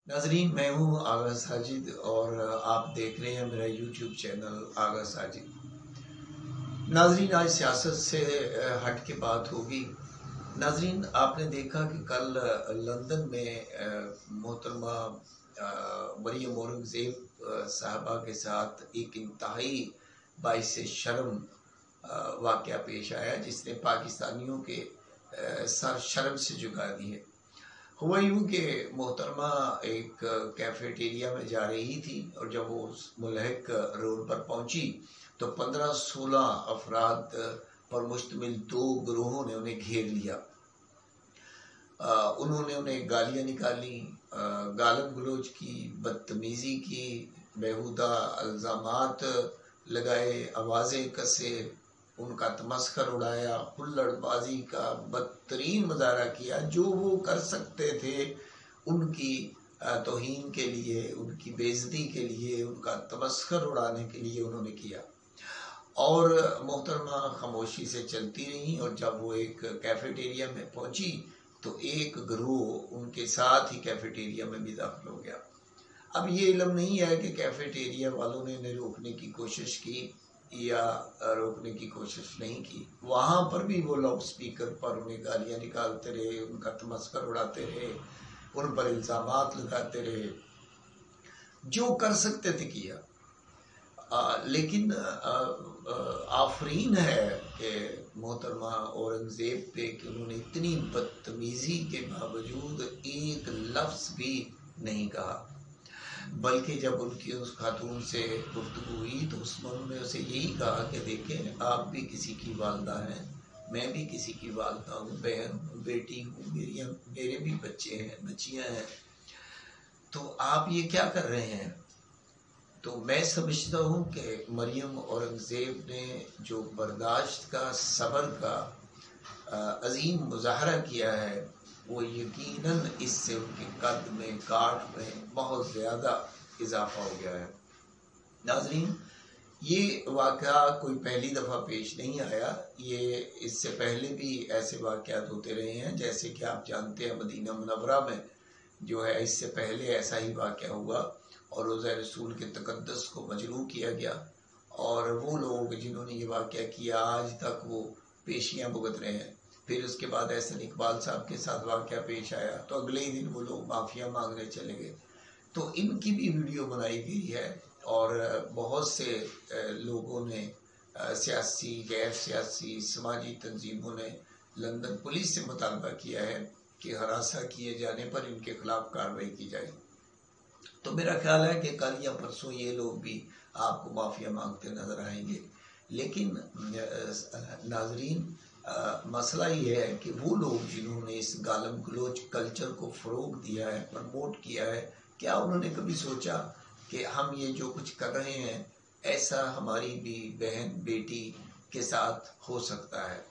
नाजरीन, मैं हूँ आगा साजिद और आप देख रहे हैं मेरा यूट्यूब चैनल आगा साजिद। नाजरीन, आज सियासत से हट के बात होगी। नाजरीन, आपने देखा कि कल लंदन में मोहतरमा मरियम औरंगज़ेब साहबा के साथ एक इंतहाई बाइस शर्म वाक़या पेश आया, जिसने पाकिस्तानियों के सर शर्म से झुका दिए। हुआ यूँ कि मोहतरमा एक कैफेटेरिया में जा रही थी और जब वो उस मुल्हिक रोड पर पहुंची तो 15-16 अफराद पर मुश्तमिल दो ग्रोहों ने उन्हें घेर लिया। उन्होंने उन्हें गालियाँ निकाली, गालन गलोच की, बदतमीज़ी की, बेहुदा इल्ज़ामात लगाए, आवाज़ें कसे, उनका तमस्खर उड़ाया, हुल्लड़बाजी का बदतरीन मुजाहरा किया। जो वो कर सकते थे उनकी तौहीन के लिए, उनकी बेइज्जती के लिए, उनका तमस्खर उड़ाने के लिए उन्होंने किया। और मोहतरमा खामोशी से चलती रहीं और जब वो एक कैफेटेरिया में पहुंची तो एक ग्रोह उनके साथ ही कैफेटेरिया में भी दाखिल हो गया। अब ये इल्म नहीं है कि कैफेटेरिया वालों ने इन्हें रोकने की कोशिश की या रोकने की कोशिश नहीं की। वहाँ पर भी वो लाउड स्पीकर पर उन्हें गालियाँ निकालते रहे, उनका तमस्खर उड़ाते रहे, उन पर इल्ज़ामात लगाते रहे, जो कर सकते थे किया। लेकिन आफरीन है कि मोहतरमा औरंगज़ेब पे कि उन्होंने इतनी बदतमीज़ी के बावजूद एक लफ्ज़ भी नहीं कहा, बल्कि जब उनकी उस खातून से गुफ्तगू हुई तो उसमें उन्होंने उसे यही कहा कि देखें, आप भी किसी की वालदा हैं, मैं भी किसी की वालदा हूँ, बहन हूँ, बेटी हूँ, मेरे भी बच्चे हैं, बच्चियाँ हैं, तो आप ये क्या कर रहे हैं। तो मैं समझता हूँ कि मरियम औरंगज़ेब ने जो बर्दाश्त का, सब्र का अजीम मुजाहरा किया है, वो यकीनन इससे उनके कद में, काट में बहुत ज़्यादा इजाफा हो गया है। नाज़रीन, ये वाक़या कोई पहली दफ़ा पेश नहीं आया, ये इससे पहले भी ऐसे वाक़यात होते रहे हैं। जैसे कि आप जानते हैं मदीना मुनव्वरा में जो है इससे पहले ऐसा ही वाक़या हुआ और रोज़ा रसूल के तक़द्दुस को मजरूह किया गया, और वो लोग जिन्होंने ये वाक़या किया आज तक वो पेशियाँ भुगत रहे हैं। फिर उसके बाद एहसन इकबाल साहब के साथ वाक़या पेश आया तो अगले ही दिन वो लोग माफ़िया मांगने चले गए। तो इनकी भी वीडियो बनाई गई है और बहुत से लोगों ने, सियासी, गैर सियासी, समाजी तंजीमों ने लंदन पुलिस से मुतालबा किया है कि हरासा किए जाने पर इनके खिलाफ कार्रवाई की जाए। तो मेरा ख्याल है कि कल या परसों ये लोग भी आपको माफिया मांगते नजर आएंगे। लेकिन नाजरीन, मसला ये है कि वो लोग जिन्होंने इस गालम गलोच कल्चर को फ़रोग दिया है, प्रमोट किया है, क्या उन्होंने कभी सोचा कि हम ये जो कुछ कर रहे हैं ऐसा हमारी भी बहन बेटी के साथ हो सकता है।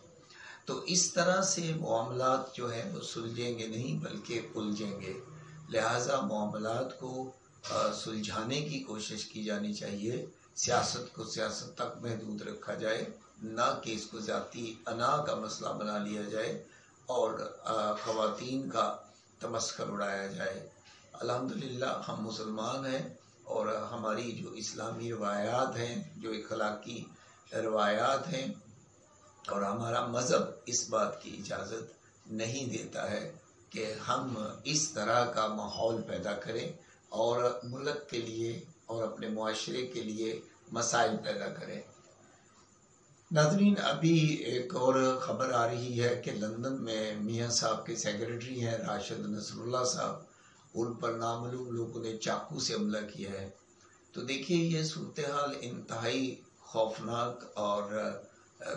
तो इस तरह से मामलात जो है वो सुलझेंगे नहीं बल्कि उलझेंगे। लिहाजा मामलात को सुलझाने की कोशिश की जानी चाहिए। सियासत को सियासत तक महदूद रखा जाए, ना कि इसको ज़ाती अना का मसला बना लिया जाए और ख़वातीन का तमस्खर उड़ाया जाए। अल्हम्दुलिल्लाह हम मुसलमान हैं और हमारी जो इस्लामी रवायात हैं, जो अखलाकी रवायात हैं, और हमारा मज़हब इस बात की इजाज़त नहीं देता है कि हम इस तरह का माहौल पैदा करें और मुल्क के लिए और अपने मुआशरे के लिए मसाइल पैदा करें। नाज़रीन, अभी एक और ख़बर आ रही है कि लंदन में मियाँ साहब के सेक्रेटरी हैं राशिद नसरुल्लाह साहब, उन पर नामालूम लोगों ने चाकू से हमला किया है। तो देखिए, ये सूरत हाल इंतहाई खौफनाक और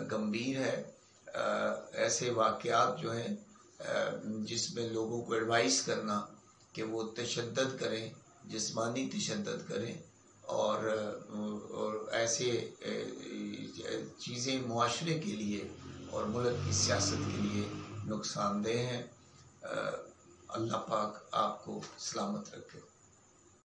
गंभीर है। ऐसे वाक़यात जो हैं जिसमें लोगों को एडवाइस करना कि वो तशद्दुद करें, जिस्मानी तशद्दुद करें और ऐसे चीज़ें मुआशरे के लिए और मुल्क की सियासत के लिए नुकसानदेह हैं। अल्लाह पाक आपको सलामत रखे।